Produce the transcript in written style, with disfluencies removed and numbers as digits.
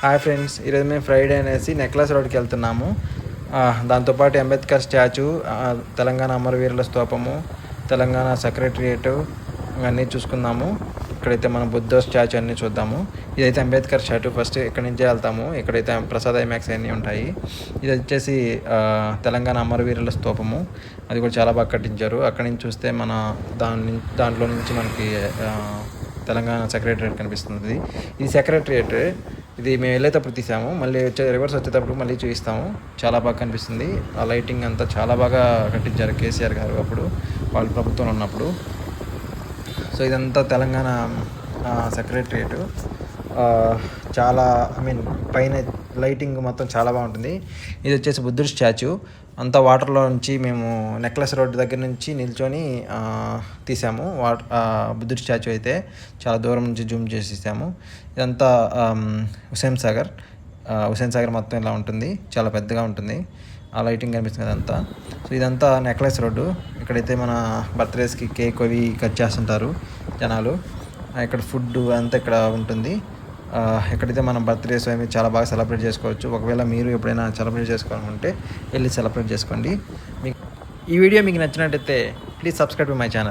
Hi friends, ఈరోజు మేము Friday అనేసి నెక్లెస్ రోడ్కి వెళ్తున్నాము. దాంతోపాటు అంబేద్కర్ స్టాచ్యూ, తెలంగాణ అమరవీరుల స్తూపము, తెలంగాణ సెక్రటరియేటు అన్నీ చూసుకుందాము. ఇక్కడైతే మనం బుద్ధ స్టాచ్యూ అన్నీ చూద్దాము. ఇదైతే అంబేద్కర్ స్టాచ్యూ. ఫస్ట్ ఇక్కడి నుంచే వెళ్తాము. ఇక్కడైతే ప్రసాద్ ఐమాక్స్ అన్నీ ఉంటాయి. ఇది వచ్చేసి తెలంగాణ అమరవీరుల స్తూపము. అది కూడా చాలా బాగా కట్టించారు. అక్కడి నుంచి చూస్తే మన దాంట్లో నుంచి మనకి తెలంగాణ సెక్రటరియేట్ కనిపిస్తుంది. ఇది సెక్రటరియేట్. ఇది మేము వెళ్ళేటప్పుడు తీసాము. మళ్ళీ రివర్స్ వచ్చేటప్పుడు మళ్ళీ చూపిస్తాము. చాలా బాగా కనిపిస్తుంది. ఆ లైటింగ్ అంతా చాలా బాగా కట్టించారు కేసీఆర్ గారు అప్పుడు వాళ్ళ ప్రభుత్వంలో ఉన్నప్పుడు. సో ఇదంతా తెలంగాణ సెక్రటరియేట్. చాలా పైన లైటింగ్ మొత్తం చాలా బాగుంటుంది. ఇది వచ్చేసి బుద్ధుడి స్టాచ్యూ. అంతా వాటర్లో నుంచి మేము నెక్లెస్ రోడ్ దగ్గర నుంచి నిల్చొని తీసాము. బుద్ధుడి స్టాచ్యూ అయితే చాలా దూరం నుంచి జూమ్ చేసి తీసాము. ఇదంతా హుస్సేన్ సాగర్ మొత్తం ఇలా ఉంటుంది. చాలా పెద్దగా ఉంటుంది. ఆ లైటింగ్ కనిపిస్తుంది అదంతా. సో ఇదంతా నెక్లెస్ రోడ్డు. ఇక్కడైతే మన బర్త్డేస్కి కేక్ అవి కట్ చేస్తుంటారు జనాలు. ఇక్కడ ఫుడ్ అంతా ఇక్కడ ఉంటుంది. ఎక్కడైతే మనం బర్త్డేస్ అవి చాలా బాగా సెలబ్రేట్ చేసుకోవచ్చు. ఒకవేళ మీరు ఎప్పుడైనా సెలబ్రేట్ చేసుకోవాలనుకుంటే వెళ్ళి సెలబ్రేట్ చేసుకోండి. ఈ వీడియో మీకు నచ్చినట్టయితే please subscribe to my channel.